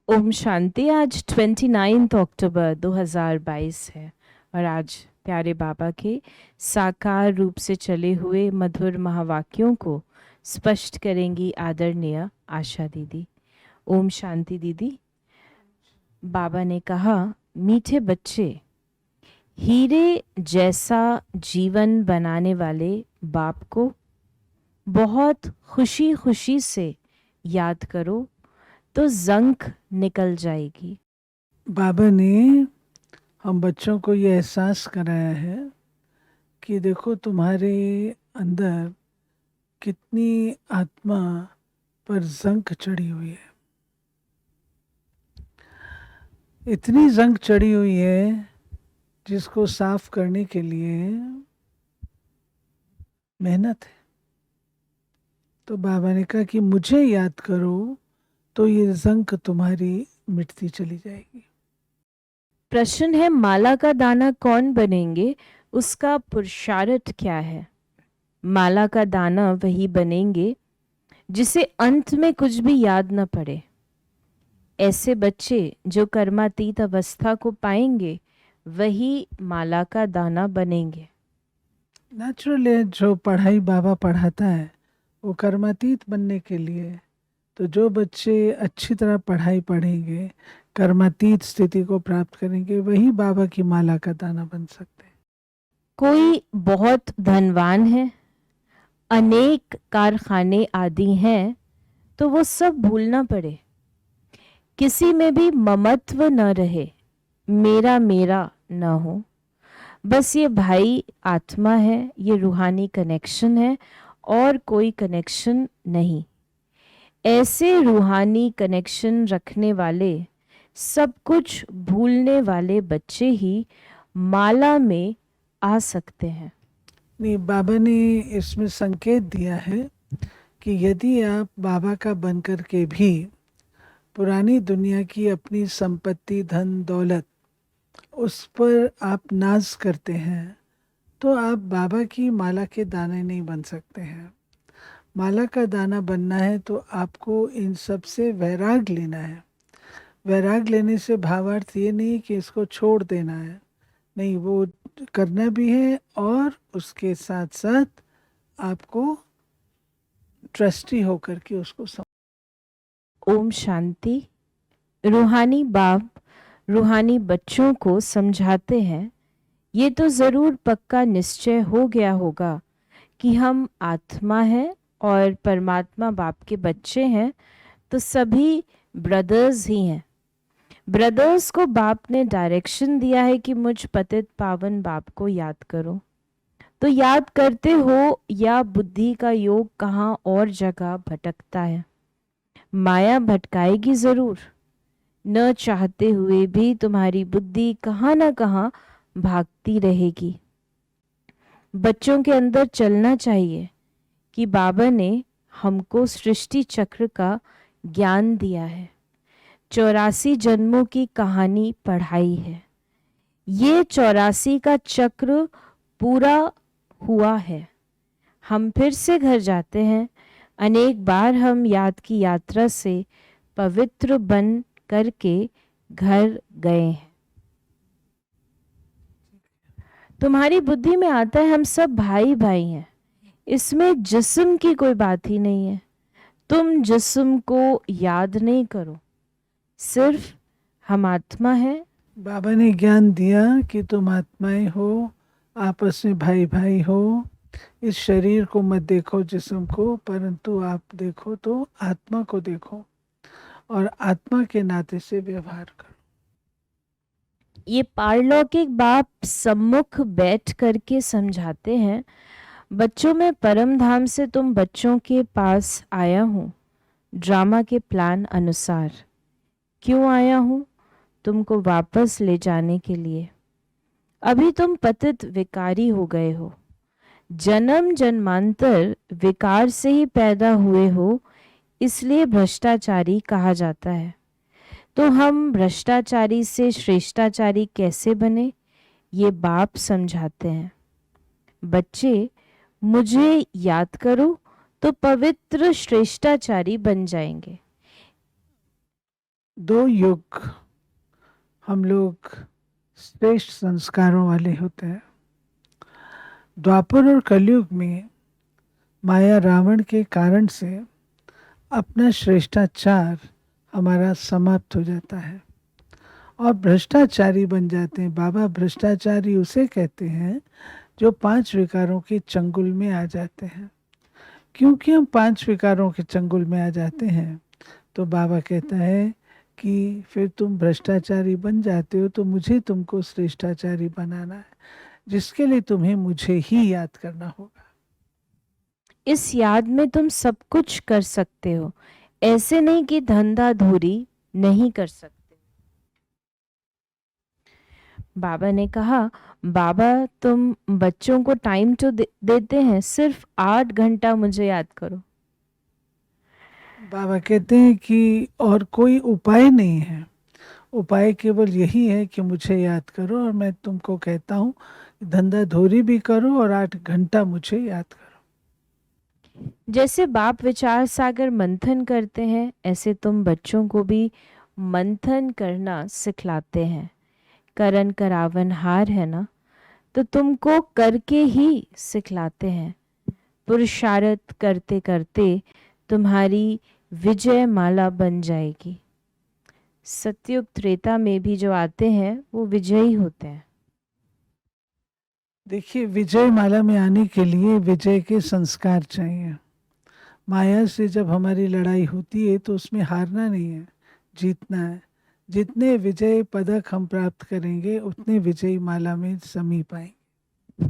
ओम शांति। आज 29 अक्टूबर 2022 है और आज प्यारे बाबा के साकार रूप से चले हुए मधुर महावाक्यों को स्पष्ट करेंगी आदरणीय आशा दीदी। ओम शांति दीदी। बाबा ने कहा, मीठे बच्चे, हीरे जैसा जीवन बनाने वाले बाप को बहुत खुशी खुशी से याद करो तो जंख निकल जाएगी। बाबा ने हम बच्चों को ये एहसास कराया है कि देखो तुम्हारे अंदर कितनी आत्मा पर जंग चढ़ी हुई है। इतनी जंग चढ़ी हुई है जिसको साफ करने के लिए मेहनत है। तो बाबा ने कहा कि मुझे याद करो तो ये जंग तुम्हारी मिटती चली जाएगी। प्रश्न है, माला का दाना कौन बनेंगे, उसका पुरुषार्थ क्या है? माला का दाना वही बनेंगे जिसे अंत में कुछ भी याद न पड़े। ऐसे बच्चे जो कर्मातीत अवस्था को पाएंगे वही माला का दाना बनेंगे। नेचुरल है, जो पढ़ाई बाबा पढ़ाता है वो कर्मातीत बनने के लिए। तो जो बच्चे अच्छी तरह पढ़ाई पढ़ेंगे, कर्मातीत स्थिति को प्राप्त करेंगे, वही बाबा की माला का दाना बन सकते हैं। कोई बहुत धनवान है, अनेक कारखाने आदि हैं, तो वो सब भूलना पड़े। किसी में भी ममत्व न रहे, मेरा मेरा न हो। बस ये भाई आत्मा है, ये रूहानी कनेक्शन है और कोई कनेक्शन नहीं। ऐसे रूहानी कनेक्शन रखने वाले, सब कुछ भूलने वाले बच्चे ही माला में आ सकते हैं। नहीं, बाबा ने इसमें संकेत दिया है कि यदि आप बाबा का बनकर के भी पुरानी दुनिया की अपनी संपत्ति, धन दौलत, उस पर आप नाज करते हैं तो आप बाबा की माला के दाने नहीं बन सकते हैं। माला का दाना बनना है तो आपको इन सब से वैराग लेना है। वैराग लेने से भावार्थ ये नहीं कि इसको छोड़ देना है, नहीं, वो करना भी है और उसके साथ साथ आपको ट्रस्टी होकर के उसको ओम शांति। रूहानी बाप रूहानी बच्चों को समझाते हैं, ये तो ज़रूर पक्का निश्चय हो गया होगा कि हम आत्मा हैं और परमात्मा बाप के बच्चे हैं, तो सभी ब्रदर्स ही हैं। ब्रदर्स को बाप ने डायरेक्शन दिया है कि मुझ पतित पावन बाप को याद करो। तो याद करते हो या बुद्धि का योग कहाँ और जगह भटकता है? माया भटकाएगी ज़रूर, न चाहते हुए भी तुम्हारी बुद्धि कहाँ न कहाँ भागती रहेगी। बच्चों के अंदर चलना चाहिए कि बाबा ने हमको सृष्टि चक्र का ज्ञान दिया है, 84 जन्मों की कहानी पढ़ाई है। ये 84 का चक्र पूरा हुआ है। हम फिर से घर जाते हैं। अनेक बार हम याद की यात्रा से पवित्र बन करके घर गए हैं। तुम्हारी बुद्धि में आता है हम सब भाई भाई हैं, इसमें जिस्म की कोई बात ही नहीं है। तुम जिस्म को याद नहीं करो, सिर्फ हम आत्मा है। बाबा ने ज्ञान दिया कि तुम आत्माएं हो, आपस में भाई भाई हो। इस शरीर को मत देखो, जिस्म को, परंतु आप देखो तो आत्मा को देखो और आत्मा के नाते से व्यवहार करो। ये पारलौकिक बाप सम्मुख बैठ करके समझाते हैं, बच्चों में परम धाम से तुम बच्चों के पास आया हूँ ड्रामा के प्लान अनुसार। क्यों आया हूँ? तुमको वापस ले जाने के लिए। अभी तुम पतित विकारी हो गए हो, जन्म जन्मांतर विकार से ही पैदा हुए हो, इसलिए भ्रष्टाचारी कहा जाता है। तो हम भ्रष्टाचारी से श्रेष्ठाचारी कैसे बने, ये बाप समझाते हैं। बच्चे, मुझे याद करो तो पवित्र श्रेष्ठाचारी बन जाएंगे। दो युग हम लोग श्रेष्ठ संस्कारों वाले होते हैं। द्वापर और कलयुग में माया रावण के कारण से अपना श्रेष्ठाचार हमारा समाप्त हो जाता है और भ्रष्टाचारी बन जाते हैं। बाबा भ्रष्टाचारी उसे कहते हैं जो 5 विकारों के चंगुल में आ जाते हैं। क्योंकि हम 5 विकारों के चंगुल में आ जाते हैं तो बाबा कहता है कि फिर तुम भ्रष्टाचारी बन जाते हो, तो मुझे तुमको श्रेष्ठाचारी बनाना है, जिसके लिए तुम्हें मुझे ही याद करना होगा। इस याद में तुम सब कुछ कर सकते हो, ऐसे नहीं कि धंधा धूरी नहीं कर सकते। बाबा ने कहा, बाबा तुम बच्चों को टाइम तो देते हैं, सिर्फ 8 घंटा मुझे याद करो। बाबा कहते हैं कि और कोई उपाय नहीं है, उपाय केवल यही है कि मुझे याद करो, और मैं तुमको कहता हूँ धंधा धोरी भी करो और 8 घंटा मुझे याद करो। जैसे बाप विचार सागर मंथन करते हैं, ऐसे तुम बच्चों को भी मंथन करना सिखलाते हैं। करण करावन हार है ना, तो तुमको करके ही सिखलाते हैं। पुरुषार्थ करते करते तुम्हारी विजय माला बन जाएगी। सतयुग त्रेता में भी जो आते हैं वो विजयी होते हैं। देखिए, विजय माला में आने के लिए विजय के संस्कार चाहिए। माया से जब हमारी लड़ाई होती है तो उसमें हारना नहीं है, जीतना है। जितने विजय पदक हम प्राप्त करेंगे उतने विजयी माला में समीप आएंगे।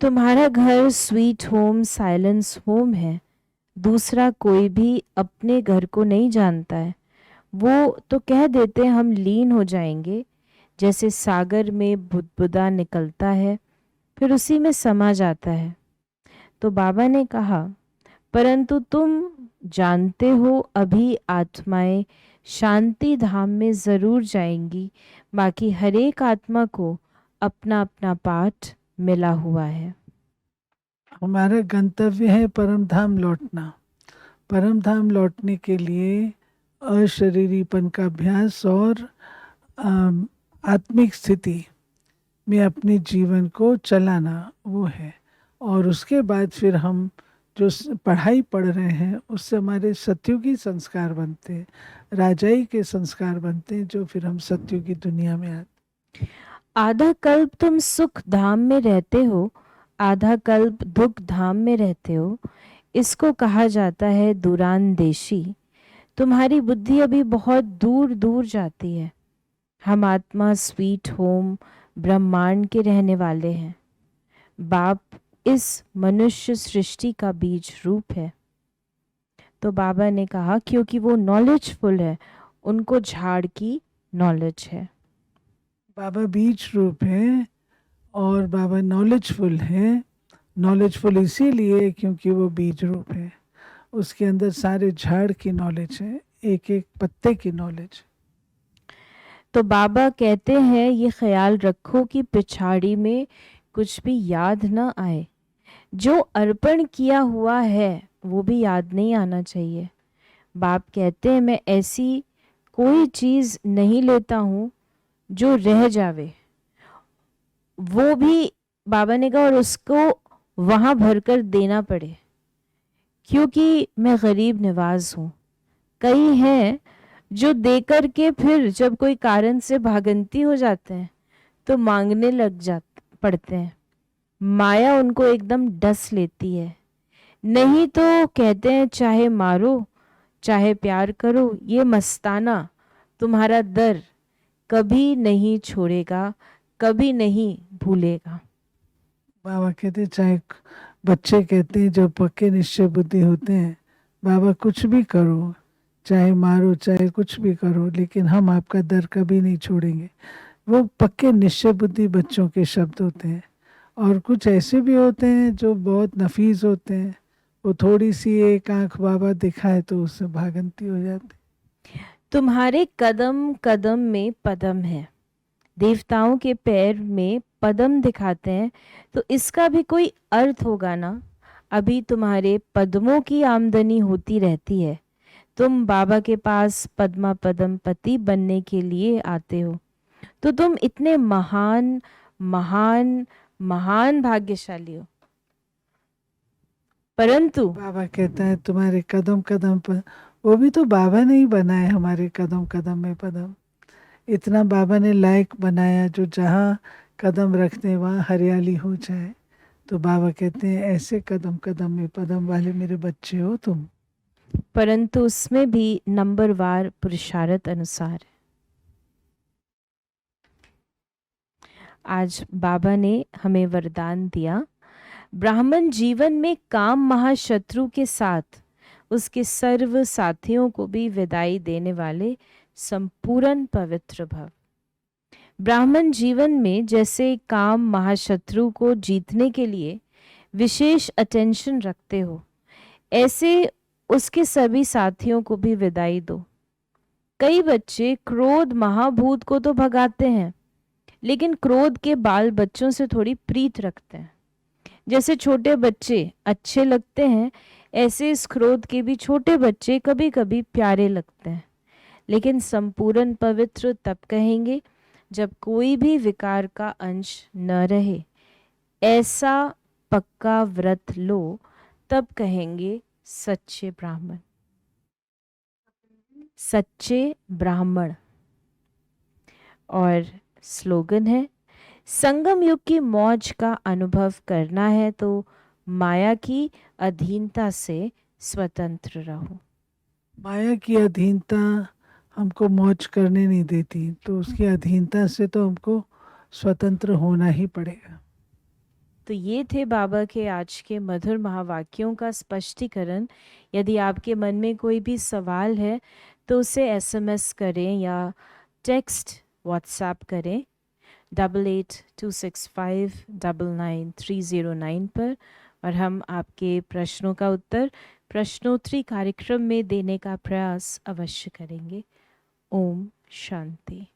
तुम्हारा घर स्वीट होम, साइलेंस होम है। दूसरा कोई भी अपने घर को नहीं जानता है। वो तो कह देते हैं हम लीन हो जाएंगे, जैसे सागर में बुदबुदा निकलता है फिर उसी में समा जाता है। तो बाबा ने कहा, परंतु तुम जानते हो अभी आत्माएं शांति धाम में ज़रूर जाएंगी। बाकी हर एक आत्मा को अपना अपना पाठ मिला हुआ है। हमारा गंतव्य है परम धाम लौटना। परम धाम लौटने के लिए अशरीरीपन का अभ्यास और आत्मिक स्थिति में अपने जीवन को चलाना, वो है। और उसके बाद फिर हम जो पढ़ाई पढ़ रहे हैं उससे हमारे सत्युगी संस्कार बनते हैं, राजाई के संस्कार बनते हैं, जो फिर हम सत्युगी दुनिया में आते। आधा कल्प तुम सुख धाम में रहते हो, आधा कल्प दुख धाम में रहते हो। इसको कहा जाता है दूरांदेशी। तुम्हारी बुद्धि अभी बहुत दूर दूर जाती है। हम आत्मा स्वीट होम ब्रह्मांड के रहने वाले हैं। बाप इस मनुष्य सृष्टि का बीज रूप है। तो बाबा ने कहा क्योंकि वो नॉलेजफुल है, उनको झाड़ की नॉलेज है। बाबा बीज रूप है और बाबा नॉलेजफुल है। नॉलेजफुल इसीलिए क्योंकि वो बीज रूप है, उसके अंदर सारे झाड़ की नॉलेज है, एक एक पत्ते की नॉलेज। तो बाबा कहते हैं ये ख्याल रखो कि पिछाड़ी में कुछ भी याद न आए। जो अर्पण किया हुआ है वो भी याद नहीं आना चाहिए। बाप कहते हैं मैं ऐसी कोई चीज़ नहीं लेता हूँ जो रह जावे। वो भी बाबा ने कहा और उसको वहाँ भरकर देना पड़े, क्योंकि मैं गरीब नवाज हूँ। कई हैं जो देकर के फिर जब कोई कारण से भागंती हो जाते हैं तो मांगने लग जाते पड़ते हैं। माया उनको एकदम डस लेती है। नहीं तो कहते हैं चाहे मारो चाहे प्यार करो, ये मस्ताना तुम्हारा दर कभी नहीं छोड़ेगा, कभी नहीं भूलेगा। बाबा कहते हैं, चाहे बच्चे कहते हैं जो पक्के निश्चय बुद्धि होते हैं, बाबा कुछ भी करो, चाहे मारो चाहे कुछ भी करो, लेकिन हम आपका दर कभी नहीं छोड़ेंगे। वो पक्के निश्चय बुद्धि बच्चों के शब्द होते हैं। और कुछ ऐसे भी होते हैं जो बहुत नफीस होते हैं, वो थोड़ी सी एक आंख बाबा दिखाए तो उससे भागंती हो जाती। तुम्हारे कदम कदम में पदम है। देवताओं के पैर में पदम दिखाते हैं तो इसका भी कोई अर्थ होगा ना। अभी तुम्हारे पद्मों की आमदनी होती रहती है तुम बाबा के पास पद्मा पदम पति बनने के लिए आते हो, तो तुम इतने महान महान महान भाग्यशाली हो। परंतु बाबा कहता है तुम्हारे कदम कदम पर, वो भी तो बाबा ने ही बनाए हमारे कदम कदम में पदम। इतना बाबा ने लायक बनाया जो जहाँ कदम रखने वहाँ हरियाली हो जाए। तो बाबा कहते हैं ऐसे कदम कदम में पदम वाले मेरे बच्चे हो तुम। परंतु उसमें भी नंबरवार पुरुषार्थ अनुसार है। आज बाबा ने हमें वरदान दिया, ब्राह्मण जीवन में काम महाशत्रु के साथ उसके सर्व साथियों को भी विदाई देने वाले संपूर्ण पवित्र भव। ब्राह्मण जीवन में जैसे काम महाशत्रु को जीतने के लिए विशेष अटेंशन रखते हो, ऐसे उसके सभी साथियों को भी विदाई दो। कई बच्चे क्रोध महाभूत को तो भगाते हैं, लेकिन क्रोध के बाल बच्चों से थोड़ी प्रीत रखते हैं। जैसे छोटे बच्चे अच्छे लगते हैं, ऐसे इस क्रोध के भी छोटे बच्चे कभी कभी प्यारे लगते हैं। लेकिन संपूर्ण पवित्र तब कहेंगे जब कोई भी विकार का अंश न रहे। ऐसा पक्का व्रत लो, तब कहेंगे सच्चे ब्राह्मण। सच्चे ब्राह्मण। और स्लोगन है, संगम युग की मौज का अनुभव करना है तो माया की अधीनता से स्वतंत्र रहो। माया की अधीनता हमको मौज करने नहीं देती, तो उसकी अधीनता से तो हमको स्वतंत्र होना ही पड़ेगा। तो ये थे बाबा के आज के मधुर महावाक्यों का स्पष्टीकरण। यदि आपके मन में कोई भी सवाल है तो उसे SMS करें या टेक्स्ट व्हाट्सएप करें 8826599309 पर, और हम आपके प्रश्नों का उत्तर प्रश्नोत्तरी कार्यक्रम में देने का प्रयास अवश्य करेंगे। ओम शांति।